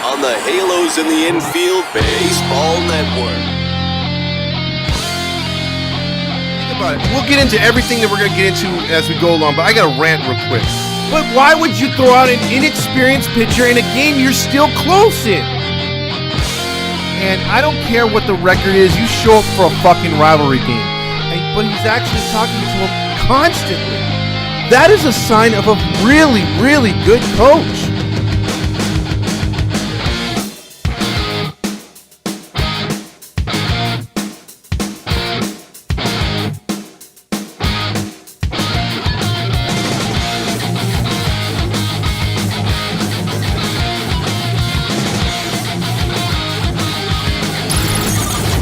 on the Halos in the Infield Baseball Network. Think about it. We'll get into everything that we're going to get into as we go along, but I got to rant real quick. But why would you throw out an inexperienced pitcher in a game you're still close in? And I don't care what the record is, you show up for a fucking rivalry game. But he's actually talking to him constantly. That is a sign of a really, really good coach.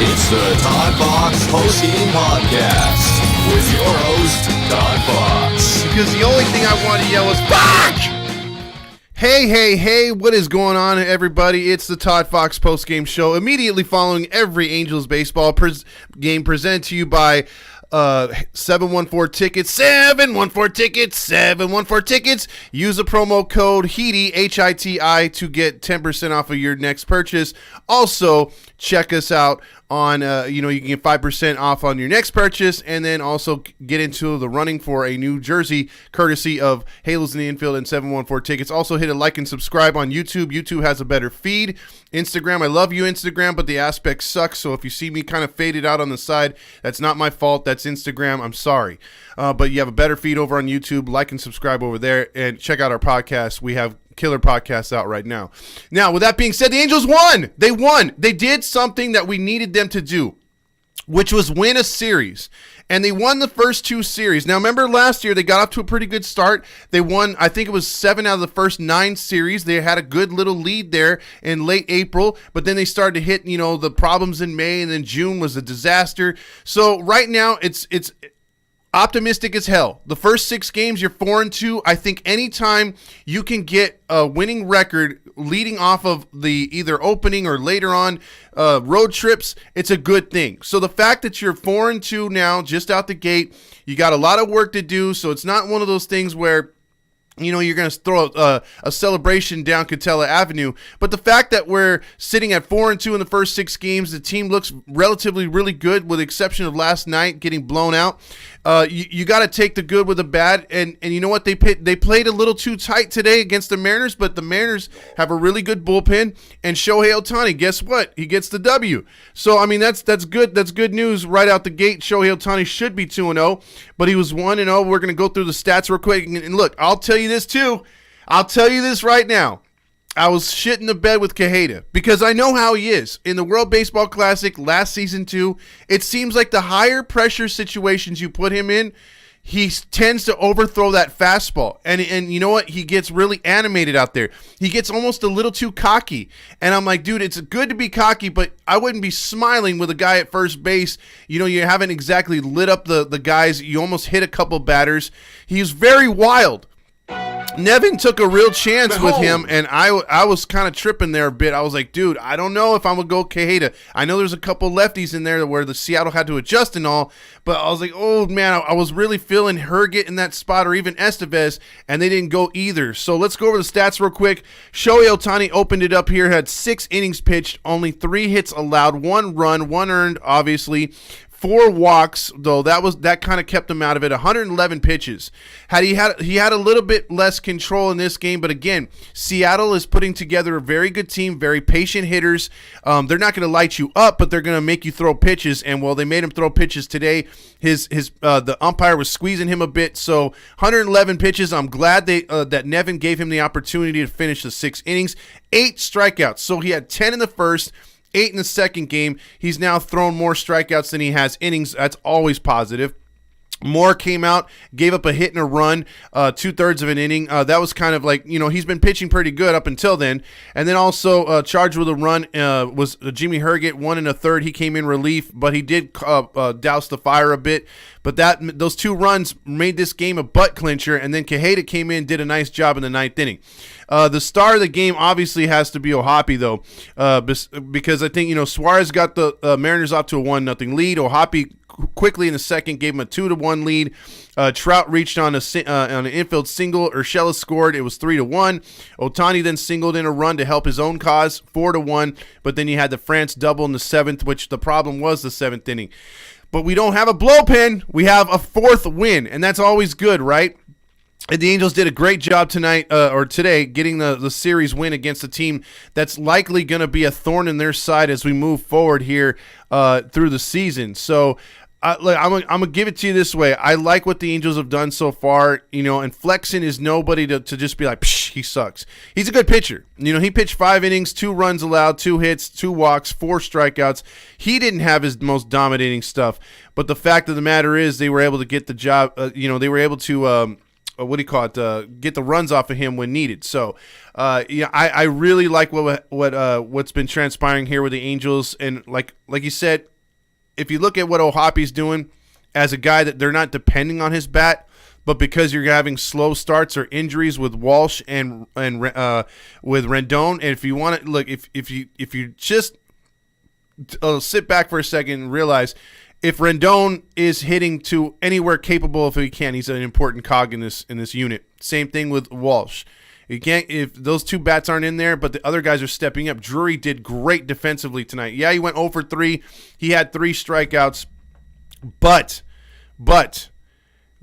It's the Todd Fox Postgame Podcast with your host, Todd Fox. Because the only thing I want to yell is, fuck! Hey, what is going on, everybody? It's the Todd Fox Postgame Show, immediately following every Angels baseball game presented to you by 714 tickets. 714 tickets. Use the promo code HITI, HITI, to get 10% off of your next purchase. Also, check us out on, you can get 5% off on your next purchase, and then also get into the running for a new jersey, courtesy of Halos in the Infield and 714 tickets. Also, hit a like and subscribe on YouTube. YouTube has a better feed. Instagram, I love you, Instagram, but the aspect sucks. So if you see me kind of faded out on the side, that's not my fault. That's Instagram. I'm sorry. But you have a better feed over on YouTube. Like and subscribe over there, and check out our podcast. We have killer podcasts out right now. Now, with that being said, the Angels won. They won. They did something that we needed them to do, which was win a series. And they won the first two series. Now, remember last year, they got off to a pretty good start. They won, I think it was 7 out of the first 9 series. They had a good little lead there in late April, but then they started to hit, the problems in May, and then June was a disaster. So right now, it's optimistic as hell. The first 6 games, you're 4-2. I think anytime you can get a winning record leading off of the either opening or later on road trips, it's a good thing. So the fact that you're 4-2 now, just out the gate, you got a lot of work to do. So it's not one of those things where you're going to throw a celebration down Catella Avenue. But the fact that we're sitting at 4-2 in the first 6 games, the team looks relatively really good, with the exception of last night getting blown out. You got to take the good with the bad. And you know what? They played a little too tight today against the Mariners, but the Mariners have a really good bullpen. And Shohei Ohtani, guess what? He gets the W. So, I mean, that's good. That's good news right out the gate. Shohei Ohtani should be 2-0, but he was 1-0. We're going to go through the stats real quick. And look, I'll tell you this too. I'll tell you this right now. I was shitting the bed with Quijada because I know how he is. In the World Baseball Classic last season too, it seems like the higher pressure situations you put him in, he tends to overthrow that fastball. And you know what? He gets really animated out there. He gets almost a little too cocky. And I'm like, dude, it's good to be cocky, but I wouldn't be smiling with a guy at first base. You haven't exactly lit up the guys. You almost hit a couple batters. He's very wild. Nevin took a real chance with him, and I was kind of tripping there a bit. I was like, dude, I don't know if I'm going to go Quijada. I know there's a couple lefties in there where the Seattle had to adjust and all, but I was like, oh, man, I was really feeling Herget in that spot, or even Estevez, and they didn't go either. So let's go over the stats real quick. Shohei Ohtani opened it up here, had 6 innings pitched, only 3 hits allowed, 1 run, 1 earned, obviously. 4 walks, though. That kind of kept him out of it. 111 pitches. He had a little bit less control in this game, but again, Seattle is putting together a very good team, very patient hitters. They're not going to light you up, but they're going to make you throw pitches. And well, they made him throw pitches today. The umpire was squeezing him a bit. So 111 pitches. I'm glad that Nevin gave him the opportunity to finish the 6 innings. 8 strikeouts. So he had 10 in the first, 8 in the second game. He's now thrown more strikeouts than he has innings. That's always positive. Moore came out, gave up a hit and a run, 2/3 of an inning. That was kind of like, he's been pitching pretty good up until then. And then also charged with a run was Jimmy Herget, 1 1/3. He came in relief, but he did douse the fire a bit. But those 2 runs made this game a butt clincher, and then Quijada came in, did a nice job in the 9th inning. The star of the game obviously has to be Ohapi, though, because I think, Suarez got the Mariners off to a 1-0 lead. Ohapi quickly in the second gave him a 2-1 lead. Trout reached on an infield single. Urshela scored. It was 3-1. Ohtani then singled in a run to help his own cause, 4-1. But then you had the France double in the seventh, which the problem was the seventh inning. But we don't have a blowpen. We have a fourth win, and that's always good, right? And the Angels did a great job today getting the series win against a team that's likely going to be a thorn in their side as we move forward here through the season. So I'm going to give it to you this way. I like what the Angels have done so far, and Flexen is nobody to just be like, psh, he sucks. He's a good pitcher. He pitched 5 innings, 2 runs allowed, 2 hits, 2 walks, 4 strikeouts. He didn't have his most dominating stuff, but the fact of the matter is they were able to get the job, they were able to get the runs off of him when needed. So, I really like what's been transpiring here with the Angels. And like you said, if you look at what Ohapi's doing as a guy that they're not depending on his bat, but because you're having slow starts or injuries with Walsh and with Rendon, and if you want to look, if you just sit back for a second and realize, if Rendon is hitting to anywhere capable if he can, he's an important cog in this unit. Same thing with Walsh. You can't, if those 2 bats aren't in there, but the other guys are stepping up. Drury did great defensively tonight. Yeah, he went 0 for 3. He had 3 strikeouts, but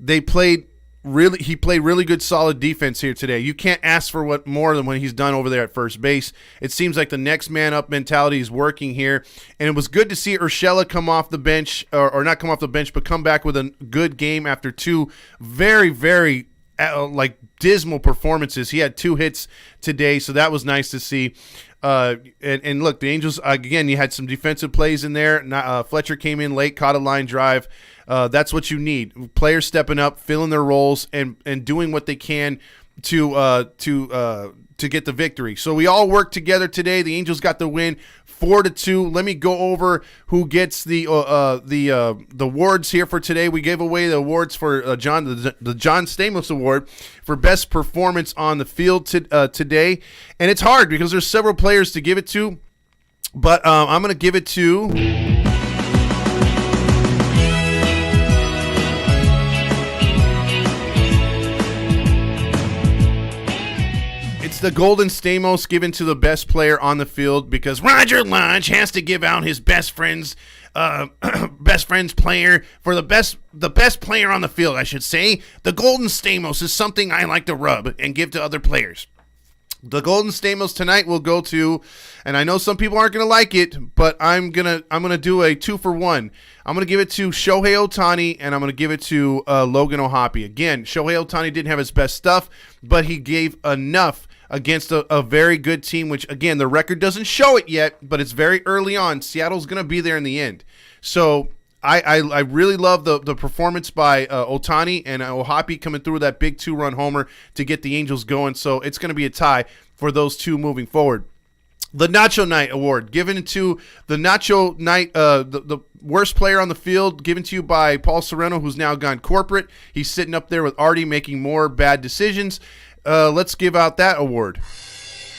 he played really good, solid defense here today. You can't ask for more than what he's done over there at first base. It seems like the next man up mentality is working here, and it was good to see Urshela come off the bench, or not come off the bench, but come back with a good game after 2 very, very dismal performances. He had 2 hits today, so that was nice to see. And look, the Angels, again, you had some defensive plays in there. Fletcher came in late, caught a line drive. That's what you need. Players stepping up, filling their roles, and doing what they can to get the victory. So we all worked together today. The Angels got the win, 4-2. Let me go over who gets the awards here for today. We gave away the awards for the John Stamos Award for best performance on the field today, and it's hard because there's several players to give it to, but I'm going to give it to. The Golden Stamos given to the best player on the field because Roger Lodge has to give out his best friend's player for the best player on the field, I should say. The Golden Stamos is something I like to rub and give to other players. The Golden Stamos tonight will go to, and I know some people aren't going to like it, but I'm gonna do a 2-for-1. I'm going to give it to Shohei Ohtani, and I'm going to give it to Logan Ohapi. Again, Shohei Ohtani didn't have his best stuff, but he gave enough against a very good team, which, again, the record doesn't show it yet, but it's very early on. Seattle's going to be there in the end. So I really love the performance by Ohtani and Ohapi coming through with that big 2-run homer to get the Angels going. So it's going to be a tie for those two moving forward. The Nacho Night Award, given to the Nacho Night, the worst player on the field, given to you by Paul Sereno, who's now gone corporate. He's sitting up there with Artie making more bad decisions. Let's give out that award.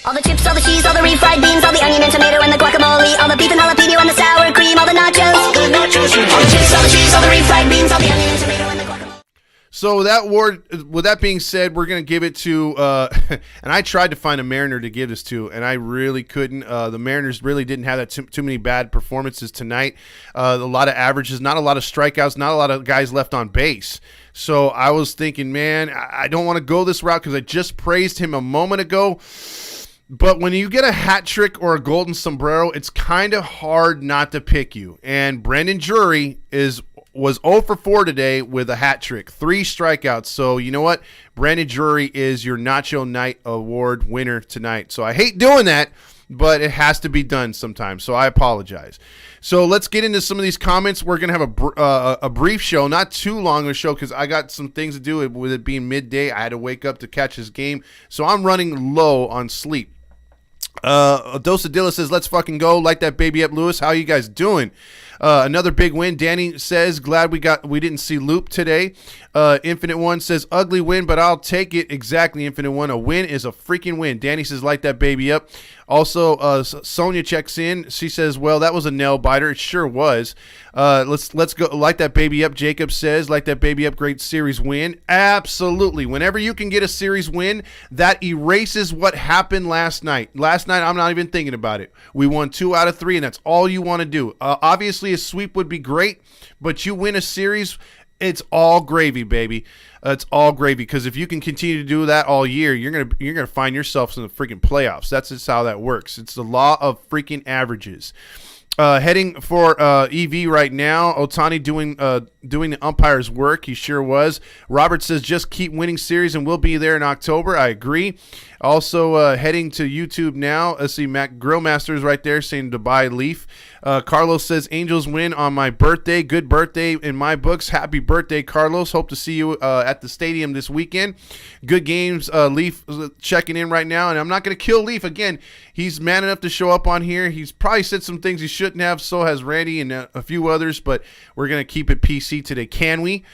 All the chips, all the cheese, all the refried beans, all the onion and tomato and the guacamole, all the beef and jalapeno and the sour cream, all the nachos. All the nachos. All the chips, all the cheese, all the refried beans, all the onion and tomato and the guacamole. So that award, with that being said, we're going to give it to, and I tried to find a Mariner to give this to, and I really couldn't. The Mariners really didn't have that too many bad performances tonight. A lot of averages, not a lot of strikeouts, not a lot of guys left on base. So I was thinking, man, I don't want to go this route because I just praised him a moment ago. But when you get a hat trick or a golden sombrero, it's kind of hard not to pick you. And Brandon Drury was 0 for 4 today with a hat trick, 3 strikeouts. So you know what? Brandon Drury is your Nacho Night Award winner tonight. So I hate doing that, but it has to be done sometimes. So I apologize. So let's get into some of these comments. We're going to have a brief show, not too long a show because I got some things to do with it being midday. I had to wake up to catch this game. So I'm running low on sleep. Dosadilla says, let's fucking go. Light that baby up, Lewis. How you guys doing? Another big win. Danny says, glad we didn't see Loop today. Infinite One says, ugly win, but I'll take it. Exactly, Infinite One. A win is a freaking win. Danny says, light that baby up. Also, Sonia checks in. She says, well, that was a nail biter. It sure was. Let's go light that baby up. Jacob says, light that baby up. Great series win. Absolutely. Whenever you can get a series win, that erases what happened last night. Last night, I'm not even thinking about it. We won 2 out of 3, and that's all you want to do. Obviously, a sweep would be great, but you win a series, it's all gravy, baby. It's all gravy, because if you can continue to do that all year, you're gonna find yourself in the freaking playoffs. That's just how that works. It's the law of freaking averages. Heading for EV right now. Otani doing the umpire's work. He sure was. Robert says just keep winning series and we'll be there in October. I agree. Also heading to YouTube now. Let's see, Mac Grillmaster's right there saying Dubai Leaf. Carlos says Angels win on my birthday. Good birthday in my books. Happy birthday, Carlos. Hope to see you at the stadium this weekend. Good games. Leaf checking in right now, and I'm not going to kill Leaf again. He's man enough to show up on here. He's probably said some things he shouldn't have. So has Randy and a few others, but we're going to keep it PC today. Can we?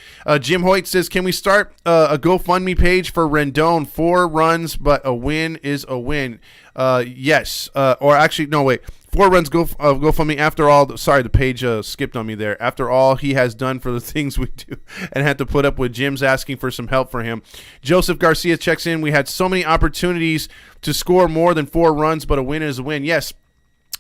Jim Hoyt says, can we start a GoFundMe page for Rendon? 4 runs, but a win is a win. Yes. Or actually, no, wait. 4 runs GoFundMe after all. Sorry, the page skipped on me there. After all he has done for the things we do and had to put up with Jim's asking for some help for him. Joseph Garcia checks in. We had so many opportunities to score more than 4 runs, but a win is a win. Yes,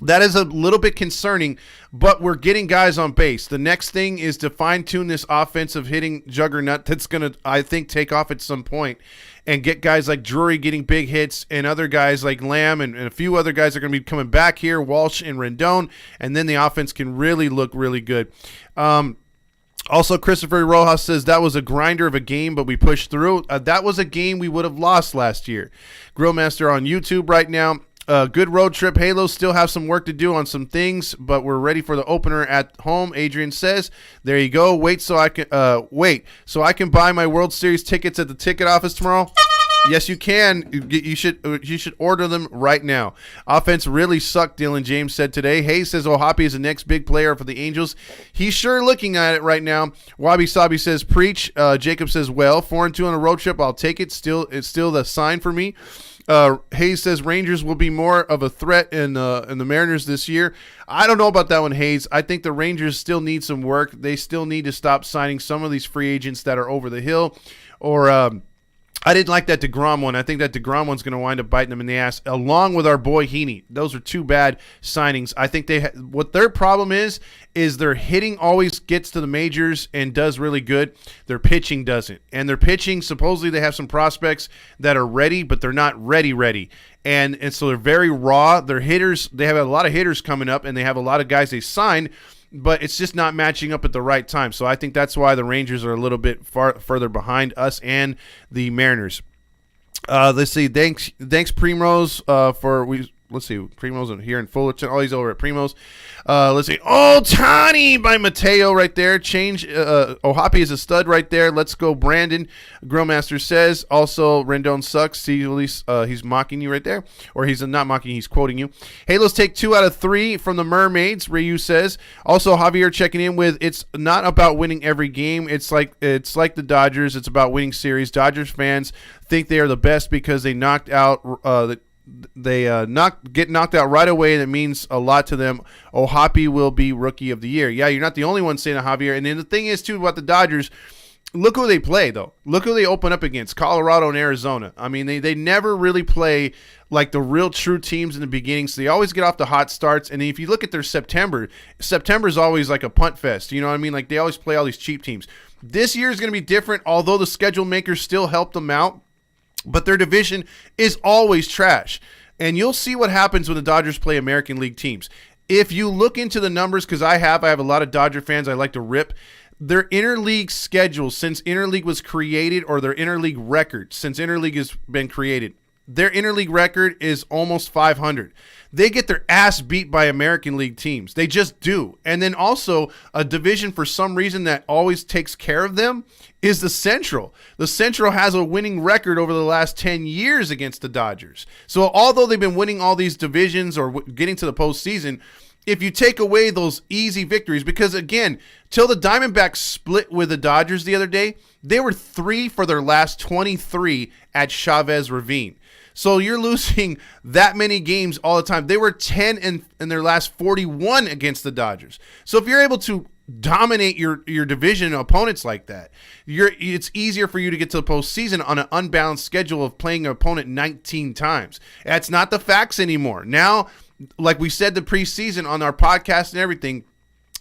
that is a little bit concerning, but we're getting guys on base. The next thing is to fine-tune this offensive hitting juggernaut that's going to, I think, take off at some point and get guys like Drury getting big hits and other guys like Lamb and a few other guys are going to be coming back here, Walsh and Rendon, and then the offense can really look really good. Also, Christopher Rojas says that was a grinder of a game, but we pushed through. That was a game we would have lost last year. Grillmaster on YouTube right now. Good road trip. Halos still have some work to do on some things, but we're ready for the opener at home. Adrian says, "There you go. Wait so I can buy my World Series tickets at the ticket office tomorrow." Yes, you can. You should order them right now. Offense really sucked, Dylan James said today. Hayes says Ohapi is the next big player for the Angels. He's sure looking at it right now. Wabi Sabi says preach. Jacob says, well, 4-2 on a road trip. I'll take it. It's still the sign for me. Hayes says Rangers will be more of a threat in the Mariners this year. I don't know about that one, Hayes. I think the Rangers still need some work. They still need to stop signing some of these free agents that are over the hill. Or I didn't like that DeGrom one. I think that DeGrom one's going to wind up biting them in the ass, along with our boy Heaney. Those are 2 bad signings. I think what their problem is their hitting always gets to the majors and does really good. Their pitching doesn't. And their pitching, supposedly they have some prospects that are ready, but they're not ready. And so they're very raw. Their hitters, they have a lot of hitters coming up, and they have a lot of guys they signed, but it's just not matching up at the right time. So I think that's why the Rangers are a little bit further behind us and the Mariners. Let's see. Thanks Primrose let's see, Primo's here in Fullerton. Oh, he's over at Primo's. Let's see. Oh, Tani by Mateo right there. Ohapi is a stud right there. Let's go, Brandon. Grillmaster says. Also, Rendon sucks. See, at least he's mocking you right there. Or he's not mocking, he's quoting you. Halos take 2 out of 3 from the Mermaids, Ryu says. Also, Javier checking in with, it's not about winning every game. It's like the Dodgers. It's about winning series. Dodgers fans think they are the best because they knocked out get knocked out right away, and it means a lot to them. Ohapi will be Rookie of the Year. Yeah, you're not the only one saying that, Javier. And then the thing is, too, about the Dodgers, look who they play, though. Look who they open up against, Colorado and Arizona. I mean, they never really play like the real true teams in the beginning, so they always get off the hot starts. And if you look at their September's always like a punt fest. You know what I mean? Like, they always play all these cheap teams. This year is going to be different, although the schedule makers still help them out. But their division is always trash. And you'll see what happens when the Dodgers play American League teams. If you look into the numbers, because I have a lot of Dodger fans I like to rip, their interleague schedule since interleague was created, or their interleague record since interleague has been created, their interleague record is almost 500. They get their ass beat by American League teams. They just do. And then also a division for some reason that always takes care of them is the Central. The Central has a winning record over the last 10 years against the Dodgers. So although they've been winning all these divisions or getting to the postseason, if you take away those easy victories, because again, till the Diamondbacks split with the Dodgers the other day, they were 3 for their last 23 at Chavez Ravine. So you're losing that many games all the time. They were 10 in their last 41 against the Dodgers. So if you're able to dominate your division opponents like that, it's easier for you to get to the postseason on an unbalanced schedule of playing an opponent 19 times. That's not the facts anymore. Now, like we said the preseason on our podcast and everything,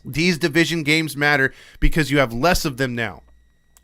these division games matter because you have less of them now.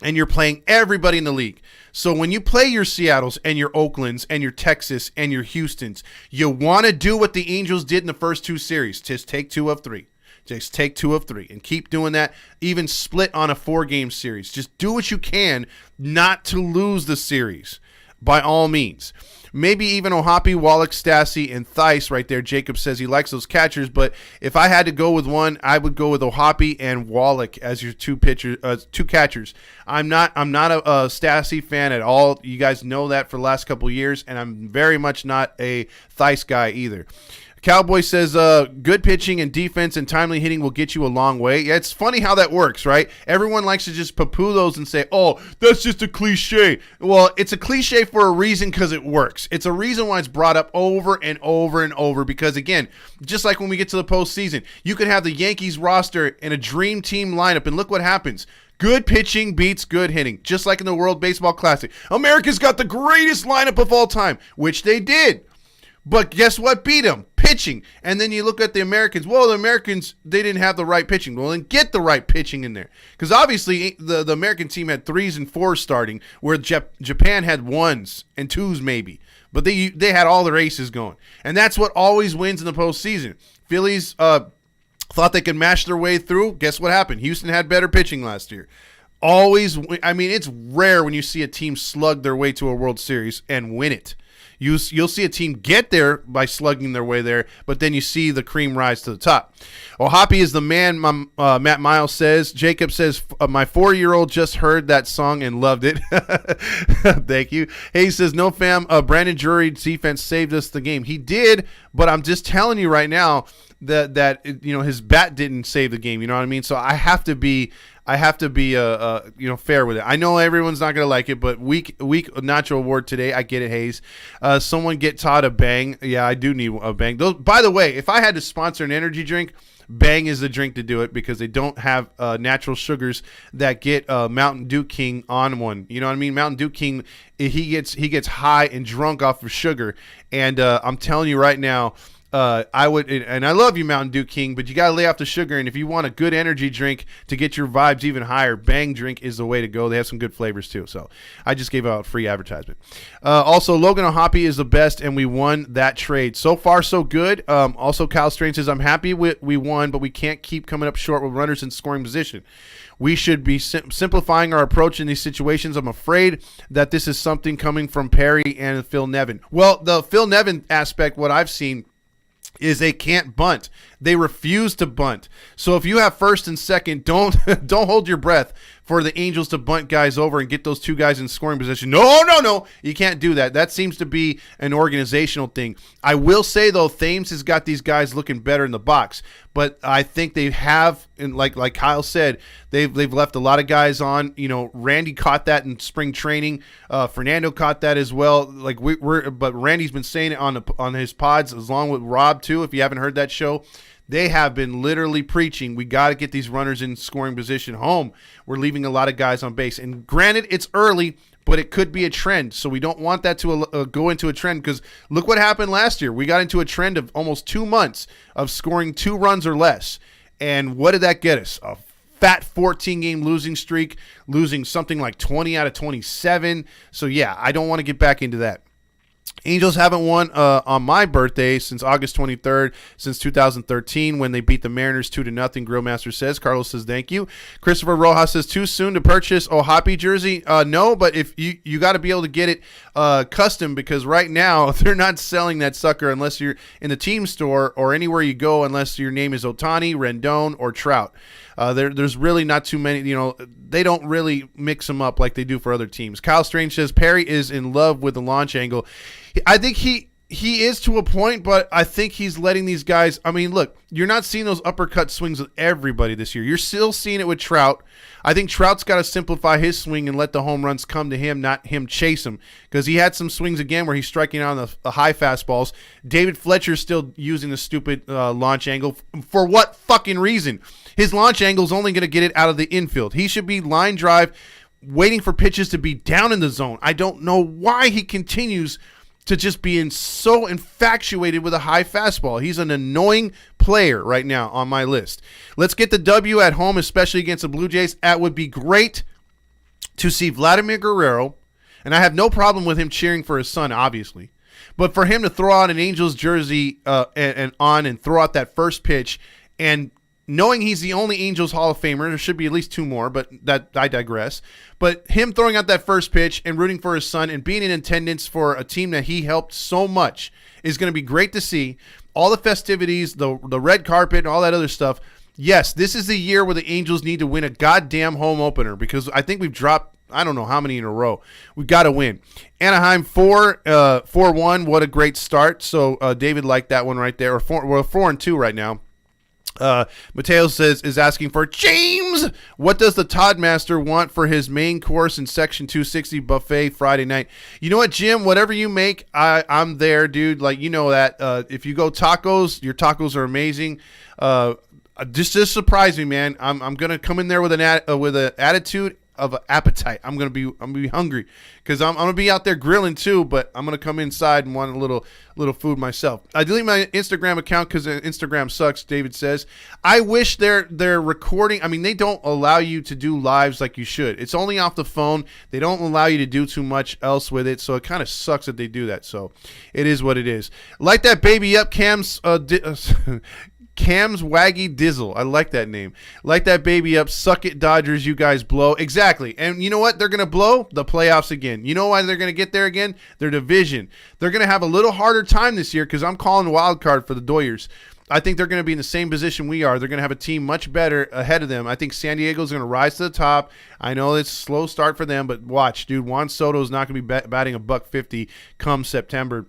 And you're playing everybody in the league. So when you play your Seattles and your Oaklands and your Texas and your Houstons, you want to do what the Angels did in the first 2 series. Just take 2 of 3. Just take 2 of 3 and keep doing that. Even split on a 4-game series. Just do what you can not to lose the series by all means. Maybe even Ohapi, Wallach, Stassi, and Theis right there. Jacob says he likes those catchers, but if I had to go with one, I would go with Ohapi and Wallach as your two catchers. I'm not a Stassi fan at all. You guys know that for the last couple of years, and I'm very much not a Theis guy either. Cowboy says, good pitching and defense and timely hitting will get you a long way. Yeah, it's funny how that works, right? Everyone likes to just poo-poo those and say, oh, that's just a cliche. Well, it's a cliche for a reason because it works. It's a reason why it's brought up over and over and over because, again, just like when we get to the postseason, you could have the Yankees roster in a dream team lineup, and look what happens. Good pitching beats good hitting, just like in the World Baseball Classic. America's got the greatest lineup of all time, which they did. But guess what beat them? Pitching. And then you look at the Americans. Well, the Americans, they didn't have the right pitching. Well, then get the right pitching in there. Because obviously the American team had 3s and 4s starting, where Japan had 1s and 2s maybe. But they had all their aces going. And that's what always wins in the postseason. Phillies thought they could mash their way through. Guess what happened? Houston had better pitching last year. Always, I mean, it's rare when you see a team slug their way to a World Series and win it. You'll see a team get there by slugging their way there, but then you see the cream rise to the top. Ohapi is the man, Matt Miles says. Jacob says, my 4-year-old just heard that song and loved it. Thank you. Hayes says, no, fam, Brandon Drury's defense saved us the game. He did, but I'm just telling you right now that his bat didn't save the game. You know what I mean? So I have to be fair with it. I know everyone's not gonna like it, but week Nacho Award today. I get it, Hayes. Someone get Todd a Bang. Yeah, I do need a Bang. Those, by the way, if I had to sponsor an energy drink, Bang is the drink to do it because they don't have natural sugars that get Mountain Dew King on one. You know what I mean? Mountain Dew King, he gets high and drunk off of sugar, and I'm telling you right now. I would, and I love you, Mountain Dew King, but you got to lay off the sugar. And if you want a good energy drink to get your vibes even higher, Bang drink is the way to go. They have some good flavors too. So I just gave out free advertisement. Also, Logan Ohapi is the best, and we won that trade. So far, so good. Also, Kyle Strange says, I'm happy we won, but we can't keep coming up short with runners in scoring position. We should be simplifying our approach in these situations. I'm afraid that this is something coming from Perry and Phil Nevin. Well, the Phil Nevin aspect, what I've seen, is they can't bunt. They refuse to bunt. So if you have first and second, don't hold your breath for the Angels to bunt guys over and get those 2 guys in scoring position. No. You can't do that. That seems to be an organizational thing. I will say, though, Thames has got these guys looking better in the box. But I think they have, and like Kyle said, they've left a lot of guys on. You know, Randy caught that in spring training. Fernando caught that as well. But Randy's been saying it on his pods, along with Rob too. If you haven't heard that show, they have been literally preaching, we got to get these runners in scoring position home. We're leaving a lot of guys on base. And granted, it's early, but it could be a trend. So we don't want that to go into a trend, because look what happened last year. We got into a trend of almost 2 months of scoring 2 runs or less. And what did that get us? A fat 14-game losing streak, losing something like 20 out of 27. So, yeah, I don't want to get back into that. Angels haven't won on my birthday since August 23rd, since 2013, when they beat the Mariners 2-0. Grillmaster says. Carlos says thank you. Christopher Rojas says, too soon to purchase Ohapi jersey. No, but if you got to be able to get it custom, because right now they're not selling that sucker unless you're in the team store or anywhere you go, unless your name is Ohtani, Rendon, or Trout. There's really not too many. They don't really mix them up like they do for other teams. Kyle Strange says Perry is in love with the launch angle. I think he He is to a point, but I think he's letting these guys. I mean, look, you're not seeing those uppercut swings with everybody this year. You're still seeing it with Trout. I think Trout's got to simplify his swing and let the home runs come to him, not him chase them. Because he had some swings again where he's striking out on the high fastballs. David Fletcher's still using the stupid launch angle. For what fucking reason? His launch angle is only going to get it out of the infield. He should be line drive, waiting for pitches to be down in the zone. I don't know why he continues to just being so infatuated with a high fastball. He's an annoying player right now on my list. Let's get the W at home, especially against the Blue Jays. That would be great to see Vladimir Guerrero, and I have no problem with him cheering for his son, obviously. But for him to throw out an Angels jersey and throw out that first pitch, and knowing he's the only Angels Hall of Famer, there should be at least two more, but that I digress. But him throwing out that first pitch and rooting for his son and being in attendance for a team that he helped so much is going to be great to see. All the festivities, the red carpet, and all that other stuff. Yes, this is the year where the Angels need to win a goddamn home opener because I think we've dropped, I don't know how many in a row. We've got to win. Anaheim 4-1. What a great start. So David liked that one right there. We're 4-2 right now. Mateo is asking for James. What does the Todd Master want for his main course in Section 260 buffet Friday night? You know what, Jim? Whatever you make, I'm there, dude. Like, you know that. If you go tacos, your tacos are amazing. Just surprise me, man. I'm gonna come in there with an attitude of appetite. I'm gonna be hungry because I'm gonna be out there grilling too. But I'm gonna come inside and want a little food myself. I delete my Instagram account because Instagram sucks. David says I wish they're recording. I mean, they don't allow you to do lives like you should. It's only off the phone. They don't allow you to do too much else with it. So it kind of sucks that they do that. So it is what it is. Light that baby up, Cam's. Cam's Waggy Dizzle. I like that name. Light that baby up. Suck it, Dodgers. You guys blow. Exactly. And you know what? They're going to blow the playoffs again. You know why they're going to get there again? Their division. They're going to have a little harder time this year because I'm calling wild card for the Doyers. I think they're going to be in the same position we are. They're going to have a team much better ahead of them. I think San Diego's going to rise to the top. I know it's a slow start for them, but watch, dude. Juan Soto's not going to be batting $150 come September.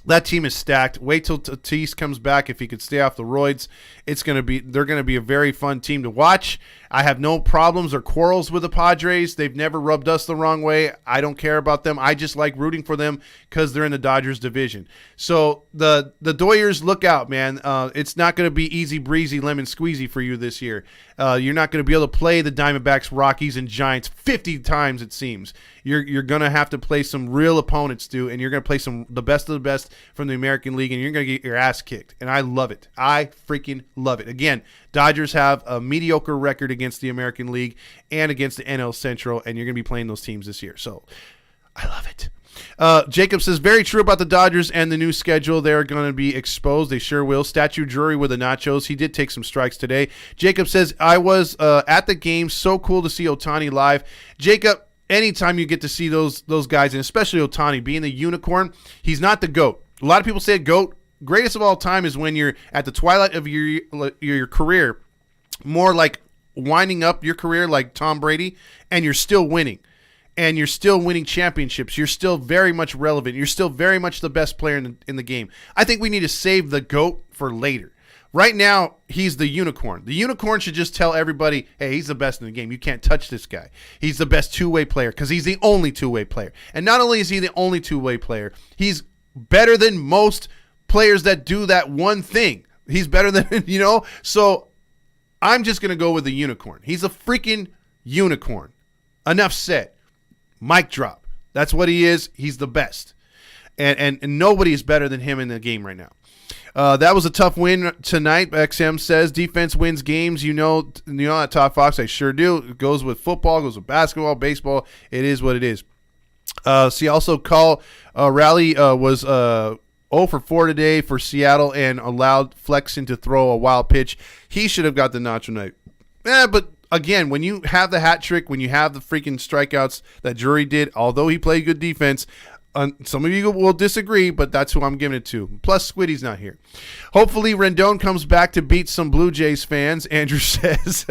That team is stacked. Wait till Tatis comes back. If he could stay off the roids, they're going to be a very fun team to watch. I have no problems or quarrels with the Padres. They've never rubbed us the wrong way. I don't care about them. I just like rooting for them because they're in the Dodgers division. So the Doyers, look out, man. It's not going to be easy breezy lemon squeezy for you this year. You're not going to be able to play the Diamondbacks, Rockies, and Giants 50 times, it seems. You're going to have to play some real opponents, dude, and you're going to play the best of the best from the American League, and you're going to get your ass kicked. And I love it. I freaking love it. Again, Dodgers have a mediocre record against the American League and against the NL Central, and you're going to be playing those teams this year. So I love it. Jacob says, very true about the Dodgers and the new schedule. They're going to be exposed. They sure will. Statue jury with the nachos. He did take some strikes today. Jacob says, I was at the game. So cool to see Ohtani live. Jacob, anytime you get to see those guys, and especially Ohtani being the unicorn, he's not the GOAT. A lot of people say GOAT. Greatest of all time is when you're at the twilight of your career, more like winding up your career like Tom Brady, and you're still winning. And you're still winning championships. You're still very much relevant. You're still very much the best player in the game. I think we need to save the GOAT for later. Right now, he's the unicorn. The unicorn should just tell everybody, hey, he's the best in the game. You can't touch this guy. He's the best two-way player because he's the only two-way player. And not only is he the only two-way player, he's better than most players that do that one thing. He's better than, So I'm just going to go with the unicorn. He's a freaking unicorn. Enough said. Mic drop. That's what he is. He's the best. And nobody is better than him in the game right now. That was a tough win tonight. XM says defense wins games. You know that, Todd Fox. I sure do. It goes with football, goes with basketball, baseball. It is what it is. See, also call Rally was 0 for 4 today for Seattle and allowed Flexen to throw a wild pitch. He should have got the nacho night. But again, when you have the hat trick, when you have the freaking strikeouts that Drury did, although he played good defense, some of you will disagree, but that's who I'm giving it to. Plus, Squiddy's not here. Hopefully, Rendon comes back to beat some Blue Jays fans, Andrew says.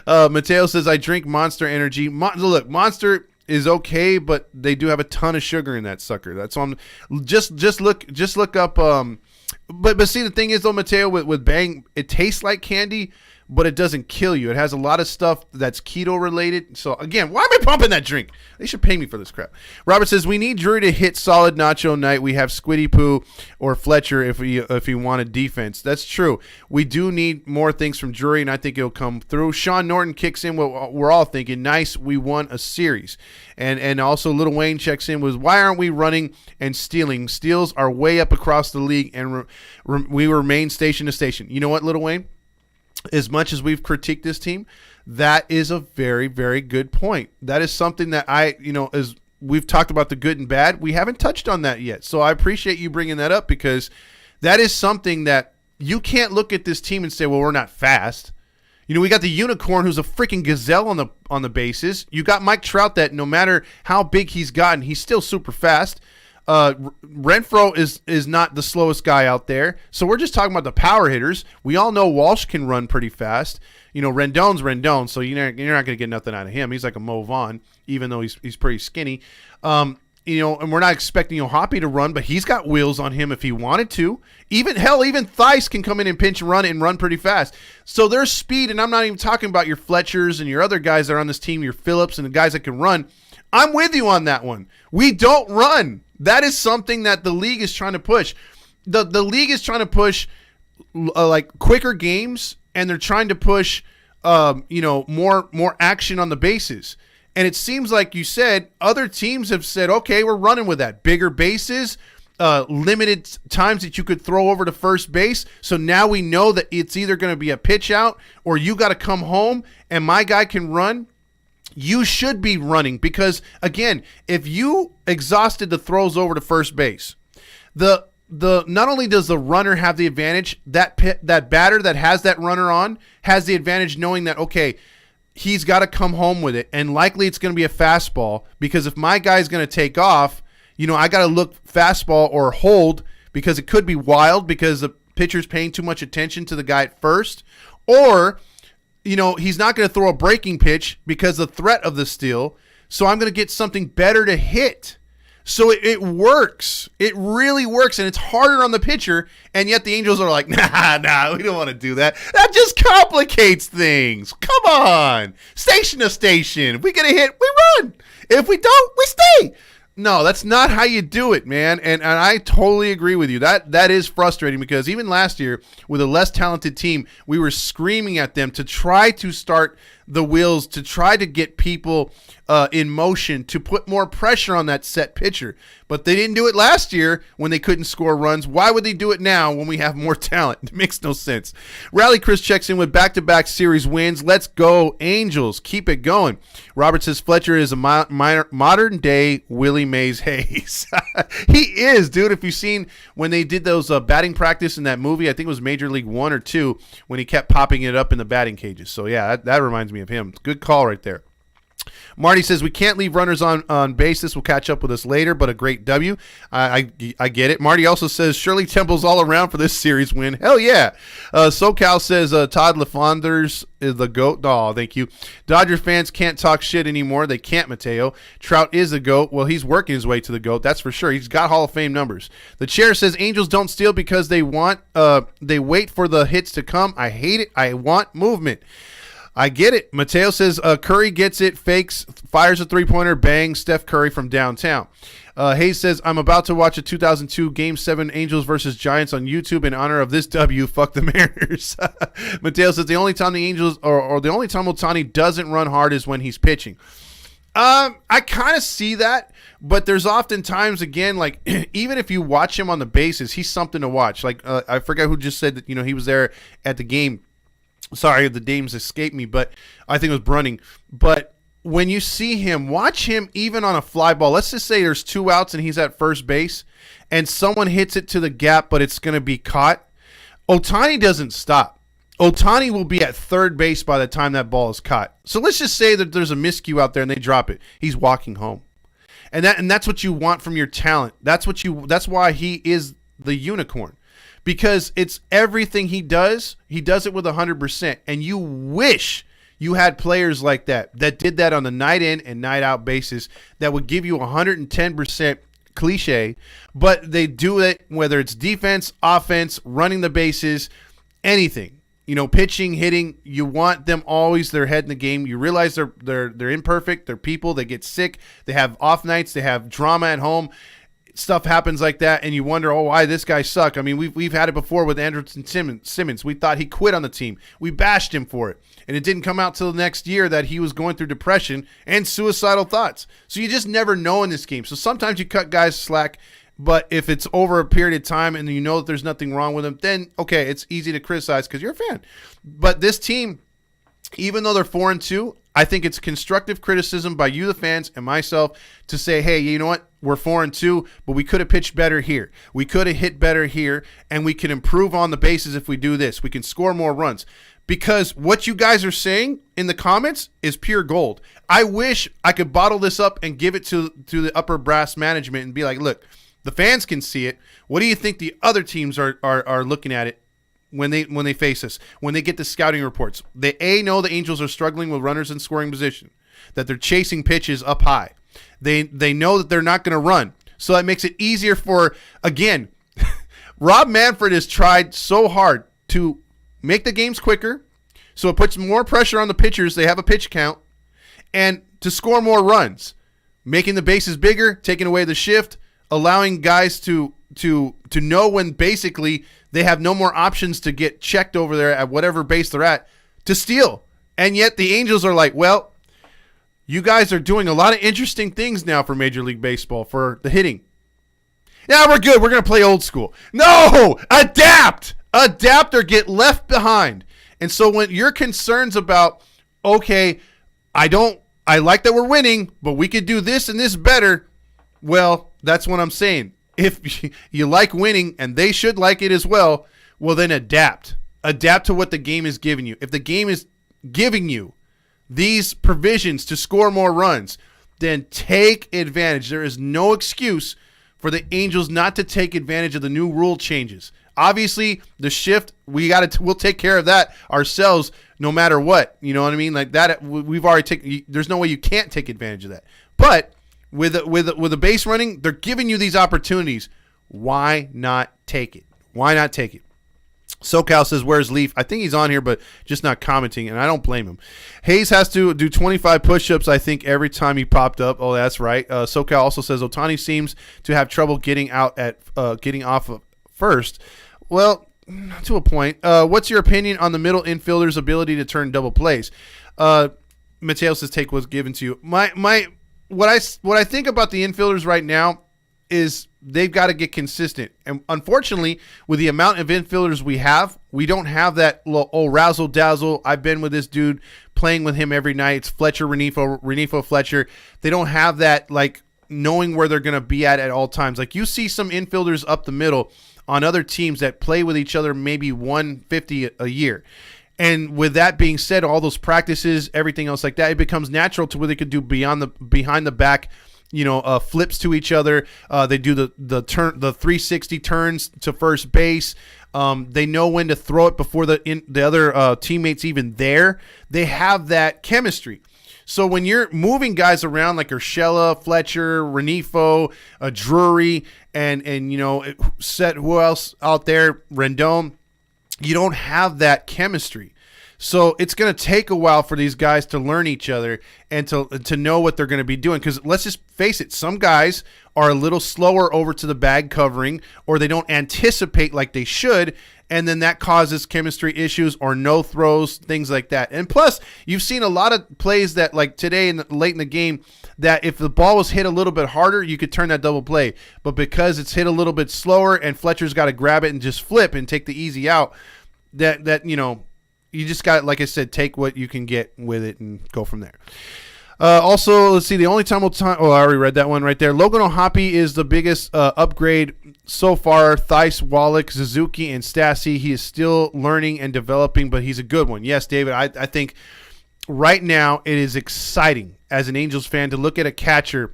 Mateo says, I drink Monster Energy. Look, Monster is okay, but they do have a ton of sugar in that sucker. That's on. Just look up. But see, the thing is though, Mateo, with Bang, it tastes like candy, but it doesn't kill you. It has a lot of stuff that's keto related. So again, why am I pumping that drink? They should pay me for this crap. Robert says we need Drury to hit solid nacho night. We have Squiddy Poo or Fletcher if we want a defense. That's true. We do need more things from Drury, and I think it'll come through. Sean Norton kicks in what we're all thinking. Nice, we won a series. And also Little Wayne checks in with why aren't we running and stealing? Steals are way up across the league, and we remain station to station. You know what, Little Wayne? As much as we've critiqued this team, that is a very, very good point. That is something that as we've talked about the good and bad, we haven't touched on that yet. So I appreciate you bringing that up because that is something that you can't look at this team and say, well, we're not fast. We got the unicorn who's a freaking gazelle on the bases. You got Mike Trout that no matter how big he's gotten, he's still super fast. Renfroe is not the slowest guy out there. So we're just talking about the power hitters. We all know Walsh can run pretty fast. Rendon's Rendon, so you're not going to get nothing out of him. He's like a Mo Vaughn, even though he's pretty skinny. And we're not expecting Hoppy to run, but he's got wheels on him if he wanted to. Even Theis can come in and pinch and run pretty fast. So there's speed, and I'm not even talking about your Fletchers and your other guys that are on this team, your Phillips and the guys that can run. I'm with you on that one. We don't run. That is something that the league is trying to push. The league is trying to push like quicker games, and they're trying to push more action on the bases. And it seems like you said other teams have said, okay, we're running with that. Bigger bases, limited times that you could throw over to first base. So now we know that it's either going to be a pitch out or you got to come home and my guy can run. You should be running because, again, if you exhausted the throws over to first base, the not only does the runner have the advantage, that batter that has that runner on has the advantage knowing that, okay, he's got to come home with it, and likely it's going to be a fastball because if my guy's going to take off, I got to look fastball or hold because it could be wild because the pitcher's paying too much attention to the guy at first, or he's not going to throw a breaking pitch because of the threat of the steal. So I'm going to get something better to hit. So it works. It really works. And it's harder on the pitcher. And yet the Angels are like, nah, we don't want to do that. That just complicates things. Come on. Station to station. If we get a hit, we run. If we don't, we stay. No, that's not how you do it, man. And I totally agree with you. That is frustrating because even last year with a less talented team, we were screaming at them to try to start the wheels, to try to get people in motion, to put more pressure on that set pitcher. But they didn't do it last year when they couldn't score runs. Why would they do it now when we have more talent? It makes no sense. Rally Chris checks in with back-to-back series wins. Let's go, Angels. Keep it going. Robert says Fletcher is a modern-day Willie Mays Hayes. He is, dude. If you've seen when they did those batting practice in that movie, I think it was Major League 1 or 2, when he kept popping it up in the batting cages. So, yeah, that reminds me of him. Good call right there. Marty says we can't leave runners on base. This will catch up with us later, but a great W. I get it. Marty also says Shirley Temple's all around for this series win. Hell yeah. SoCal says Todd LaFonders is the GOAT. Oh, thank you. Dodger fans can't talk shit anymore. They can't, Mateo. Trout is the GOAT. Well, he's working his way to the GOAT. That's for sure. He's got Hall of Fame numbers. The chair says Angels don't steal because they wait for the hits to come. I hate it. I want movement. I get it. Mateo says Curry gets it, fakes, fires a three-pointer, bang, Steph Curry from downtown. Hayes says, I'm about to watch a 2002 Game 7 Angels versus Giants on YouTube in honor of this W. Fuck the Mariners. Mateo says the only time the Angels or the only time Ohtani doesn't run hard is when he's pitching. I kind of see that, but there's often times, again, like even if you watch him on the bases, he's something to watch. Like I forget who just said that, he was there at the game. Sorry, the names escaped me, but I think it was Brunning. But when you see him, watch him even on a fly ball. Let's just say there's 2 outs and he's at first base and someone hits it to the gap, but it's going to be caught. Ohtani doesn't stop. Ohtani will be at third base by the time that ball is caught. So let's just say that there's a miscue out there and they drop it. He's walking home. And that's what you want from your talent. That's why he is the unicorn. Because it's everything he does it with 100%. And you wish you had players like that did that on the night in and night out basis that would give you 110% cliche, but they do it whether it's defense, offense, running the bases, anything. Pitching, hitting, you want them always their head in the game. You realize they're imperfect, they're people, they get sick, they have off nights, they have drama at home. Stuff happens like that, and you wonder, why this guy suck. I mean, we've had it before with Anderson Simmons. We thought he quit on the team. We bashed him for it, and it didn't come out till the next year that he was going through depression and suicidal thoughts. So you just never know in this game. So sometimes you cut guys slack, but if it's over a period of time and you know that there's nothing wrong with them, then, okay, it's easy to criticize because you're a fan. But this team, even though they're 4-2, I think it's constructive criticism by you, the fans, and myself to say, hey, you know what? We're 4-2, but we could have pitched better here. We could have hit better here, and we can improve on the bases if we do this. We can score more runs. Because what you guys are saying in the comments is pure gold. I wish I could bottle this up and give it to the upper brass management and be like, look, the fans can see it. What do you think the other teams are looking at it? When they face us, when they get the scouting reports, they know the Angels are struggling with runners in scoring position, that they're chasing pitches up high. They know that they're not going to run. So that makes it easier for, again, Rob Manfred has tried so hard to make the games quicker, so it puts more pressure on the pitchers. They have a pitch count, and to score more runs, making the bases bigger, taking away the shift, allowing guys to know when basically they have no more options to get checked over there at whatever base they're at to steal. And yet the Angels are like, well, you guys are doing a lot of interesting things now for Major League Baseball for the hitting. Yeah, we're good. We're going to play old school. No! Adapt! Adapt or get left behind. And so when your concerns about, okay, I like that we're winning, but we could do this and this better, well, that's what I'm saying. If you like winning, and they should like it as well, well, then adapt. Adapt to what the game is giving you. If the game is giving you these provisions to score more runs, then take advantage. There is no excuse for the Angels not to take advantage of the new rule changes. Obviously, the shift, we'll take care of that ourselves no matter what. You know what I mean? Like that, we've already taken. There's no way you can't take advantage of that. But with a base running, they're giving you these opportunities. Why not take it? Why not take it? SoCal says, where's Leaf? I think he's on here, but just not commenting, and I don't blame him. Hayes has to do 25 push-ups, I think, every time he popped up. Oh, that's right. SoCal also says, Ohtani seems to have trouble getting off of first. Well, to a point. What's your opinion on the middle infielder's ability to turn double plays? Mateos' take was given to you. What I think about the infielders right now is they've got to get consistent. And unfortunately, with the amount of infielders we have, we don't have that razzle-dazzle. I've been with this dude, playing with him every night. It's Fletcher, Renifo, Fletcher. They don't have that, like, knowing where they're going to be at all times. Like, you see some infielders up the middle on other teams that play with each other maybe 150 a year. And with that being said, all those practices, everything else like that, it becomes natural to where they could do behind the back, flips to each other. They do the 360 turns to first base. They know when to throw it before the other teammates even there. They have that chemistry. So when you're moving guys around like Urshela, Fletcher, Renifo, Drury, and set who else out there, Rendon, you don't have that chemistry. So it's going to take a while for these guys to learn each other and to know what they're going to be doing. Because let's just face it, some guys are a little slower over to the bag covering, or they don't anticipate like they should, and then that causes chemistry issues or no throws, things like that. And plus, you've seen a lot of plays that, like today late in the game, that if the ball was hit a little bit harder, you could turn that double play. But because it's hit a little bit slower and Fletcher's got to grab it and just flip and take the easy out, you just got, like I said, take what you can get with it and go from there. Also, let's see. The only time I already read that one right there. Logan O'Hoppe is the biggest upgrade so far. Theis, Wallach, Suzuki, and Stassi. He is still learning and developing, but he's a good one. Yes, David, I think right now it is exciting as an Angels fan to look at a catcher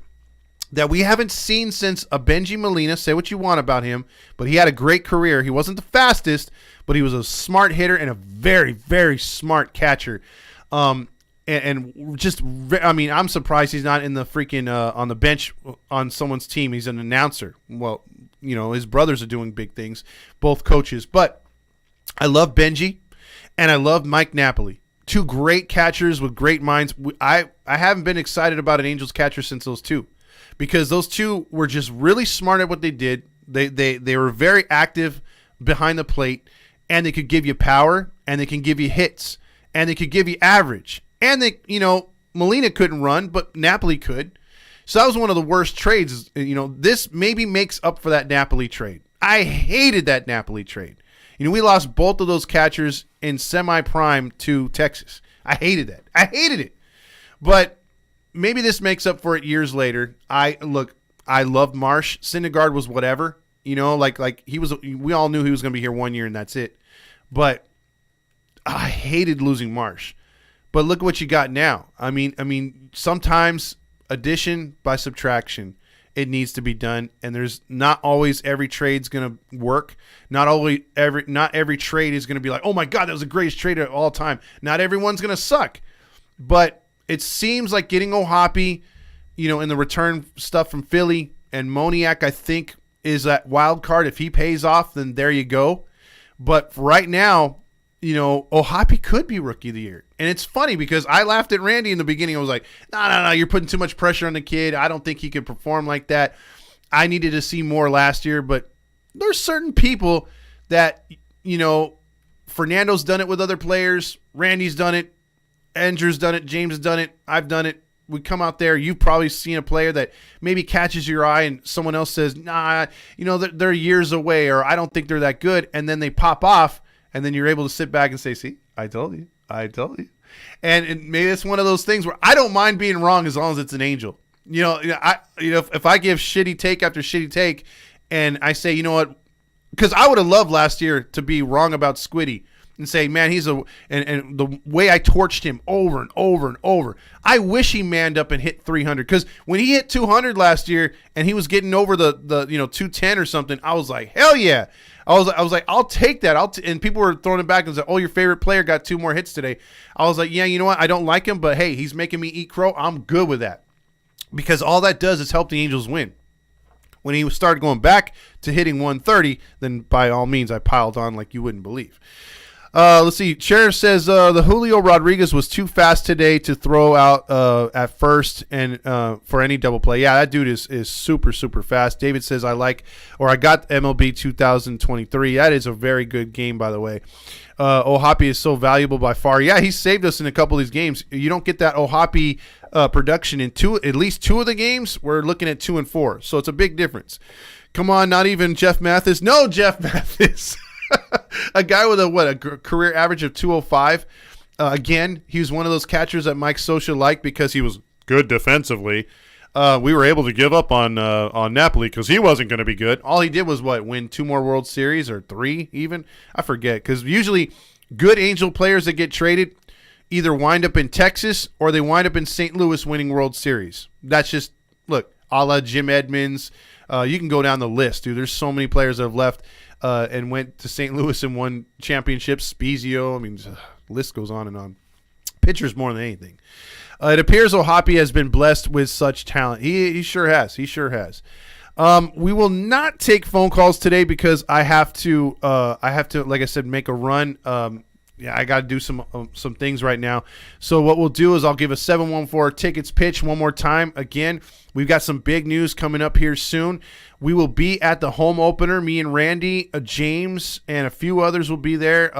that we haven't seen since a Benji Molina. Say what you want about him, but he had a great career. He wasn't the fastest, but he was a smart hitter and a very, very smart catcher. and just, I mean, I'm surprised he's not in the freaking on the bench on someone's team. He's an announcer. Well, you know, his brothers are doing big things, both coaches. But I love Benji, and I love Mike Napoli. Two great catchers with great minds. I haven't been excited about an Angels catcher since those two, because those two were just really smart at what they did. They were very active behind the plate, and they could give you power, and they can give you hits, and they could give you average. And they, you know, Molina couldn't run, but Napoli could. So that was one of the worst trades. You know, this maybe makes up for that Napoli trade. I hated that Napoli trade. You know, we lost both of those catchers in semi-prime to Texas. I hated that. I hated it. But maybe this makes up for it years later. I loved Marsh. Syndergaard was whatever. You know, like he was. We all knew he was going to be here 1 year and that's it. But I hated losing Marsh. But look what you got now. I mean, sometimes addition by subtraction, it needs to be done, and there's not always every trade's going to work. Not every trade is going to be like, oh my God, that was the greatest trade of all time. Not everyone's going to suck, but it seems like getting O'Hoppe, you know, in the return stuff from Philly, and Moniak, I think, is that wild card. If he pays off, then there you go. But right now, you know, O'Hoppe could be Rookie of the Year. And it's funny because I laughed at Randy in the beginning. I was like, no, you're putting too much pressure on the kid. I don't think he could perform like that. I needed to see more last year. But there's certain people that, you know, Fernando's done it with other players. Randy's done it. Andrew's done it. James has done it. I've done it. We come out there. You've probably seen a player that maybe catches your eye and someone else says, nah, you know, they're years away, or I don't think they're that good. And then they pop off. And then you're able to sit back and say, see, I told you. And maybe it's one of those things where I don't mind being wrong as long as it's an Angel. You know, if I give shitty take after shitty take and I say, you know what, because I would have loved last year to be wrong about Squiddy and say, man, and the way I torched him over and over and over. I wish he manned up and hit 300, because when he hit 200 last year and he was getting over the 210 or something, I was like, hell yeah. I was like, I'll take that. And people were throwing it back and said, oh, your favorite player got 2 more hits today. I was like, yeah, you know what? I don't like him, but hey, he's making me eat crow. I'm good with that, because all that does is help the Angels win. When he started going back to hitting 130, then by all means I piled on like you wouldn't believe. Let's see. Sheriff says the Julio Rodriguez was too fast today to throw out at first and for any double play. Yeah, that dude is super, super fast. David says I got MLB 2023. That is a very good game, by the way. O'Hoppe is so valuable by far. Yeah, he saved us in a couple of these games. You don't get that O'Hoppe production in at least 2 of the games. We're looking at 2 and 4, so it's a big difference. Come on, not even Jeff Mathis. No, Jeff Mathis. A guy with a career average of 205. Again, he was one of those catchers that Mike Scioscia liked because he was good defensively. We were able to give up on Napoli because he wasn't going to be good. All he did was win 2 more World Series, or 3 even. I forget, because usually good Angel players that get traded either wind up in Texas or they wind up in St. Louis winning World Series. That's just, look, a la Jim Edmonds. You can go down the list, dude. There's so many players that have left and went to St. Louis and won championships. Spezio, I mean, the list goes on and on. Pitchers more than anything. It appears O'Hoppe has been blessed with such talent. He sure has. He sure has. We will not take phone calls today because I have to, like I said, make a run. I got to do some things right now. So what we'll do is I'll give a 714 tickets pitch one more time. Again, we've got some big news coming up here soon. We will be at the home opener. Me and Randy, James, and a few others will be there.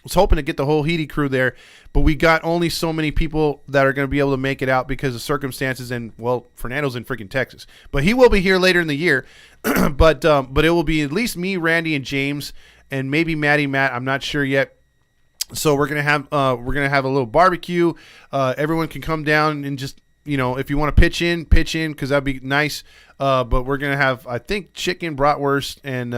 Was hoping to get the whole Heedy crew there, but we got only so many people that are going to be able to make it out because of circumstances. And well, Fernando's in freaking Texas, but he will be here later in the year. but it will be at least me, Randy, and James, and maybe Matt. I'm not sure yet. So we're gonna have a little barbecue. Everyone can come down and just, if you want to pitch in because that'd be nice. But we're gonna have, I think, chicken, bratwurst, and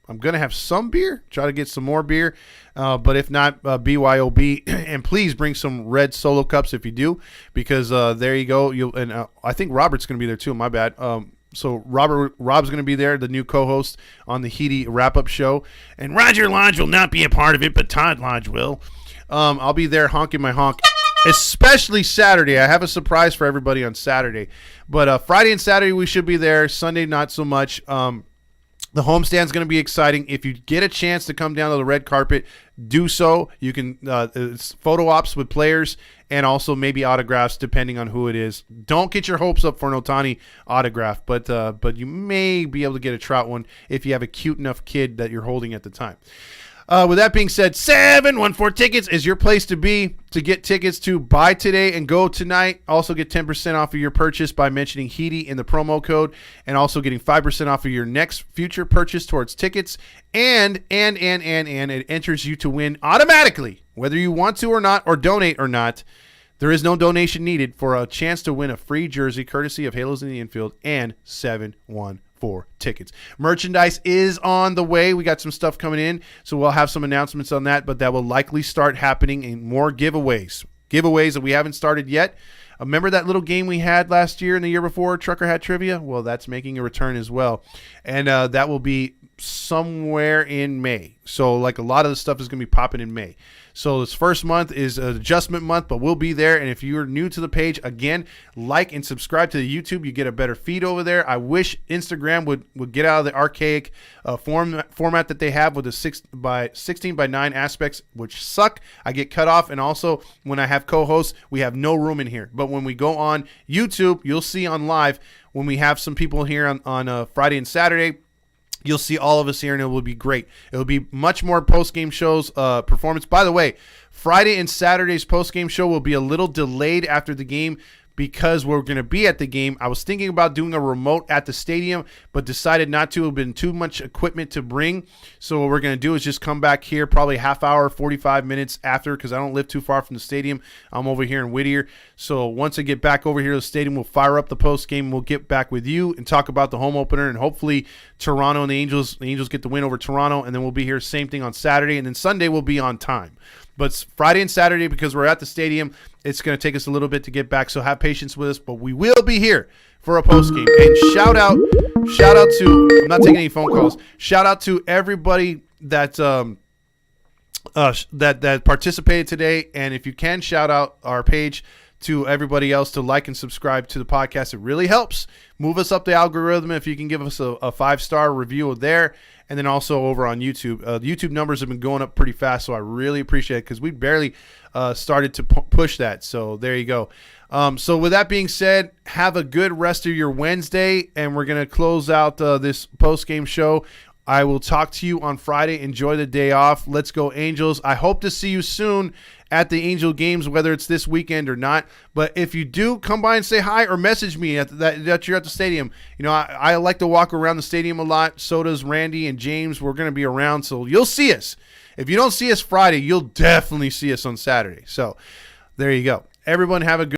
I'm going to have some beer, try to get some more beer. But if not, BYOB. And please bring some red Solo cups if you do, because there you go. I think Robert's going to be there too. My bad. So Rob's going to be there, the new co-host on the Heedy wrap-up show. And Roger Lodge will not be a part of it, but Todd Lodge will. I'll be there honking my honk. especially Saturday. I have a surprise for everybody on Saturday. But Friday and Saturday we should be there. Sunday not so much. The homestand is going to be exciting. If you get a chance to come down to the red carpet, do so. You can it's photo ops with players and also maybe autographs depending on who it is. Don't get your hopes up for an Ohtani autograph, but you may be able to get a Trout one if you have a cute enough kid that you're holding at the time. With that being said, 714 Tickets is your place to be to get tickets to buy today and go tonight. Also get 10% off of your purchase by mentioning Heedy in the promo code, and also getting 5% off of your next future purchase towards tickets. And it enters you to win automatically, whether you want to or not, or donate or not. There is no donation needed for a chance to win a free jersey courtesy of Halos in the Infield and 714 Tickets. Merchandise is on the way. We got some stuff coming in, so we'll have some announcements on that, but that will likely start happening in more giveaways that we haven't started yet. Remember that little game we had last year and the year before, Trucker Hat Trivia? Well, that's making a return as well, and that will be somewhere in May. So like a lot of the stuff is going to be popping in May. So this first month is an adjustment month, but we'll be there. And if you're new to the page, again, like and subscribe to the YouTube. You get a better feed over there. I wish Instagram would get out of the archaic format that they have with the 16:9 aspects, which suck. I get cut off. And also when I have co-hosts, we have no room in here. But when we go on YouTube, you'll see on live when we have some people here on Friday and Saturday. You'll see all of us here, and it will be great. It will be much more post-game shows, performance. By the way, Friday and Saturday's post-game show will be a little delayed after the game because we're going to be at the game. I was thinking about doing a remote at the stadium, but decided not to. It would have been too much equipment to bring. So what we're going to do is just come back here probably a half hour, 45 minutes after, because I don't live too far from the stadium. I'm over here in Whittier. So once I get back over here to the stadium, we'll fire up the post game. We'll get back with you and talk about the home opener, and hopefully Toronto and the Angels get the win over Toronto, and then we'll be here same thing on Saturday, and then Sunday we'll be on time. But Friday and Saturday, because we're at the stadium, it's going to take us a little bit to get back, so have patience with us. But we will be here for a post game. And shout out to, I'm not taking any phone calls. Shout out to everybody that that participated today. And if you can, shout out our page to everybody else to like and subscribe to the podcast. It really helps move us up the algorithm. If you can give us a 5-star review there. And then also over on YouTube. YouTube numbers have been going up pretty fast, so I really appreciate it because we barely started to push that. So there you go. So with that being said, have a good rest of your Wednesday, and we're going to close out this post-game show. I will talk to you on Friday. Enjoy the day off. Let's go Angels. I hope to see you soon at the Angel games, whether it's this weekend or not. But if you do, come by and say hi or message me that you're at the stadium. You know, I like to walk around the stadium a lot. So does Randy and James. We're going to be around, so you'll see us. If you don't see us Friday, you'll definitely see us on Saturday. So there you go. Everyone have a good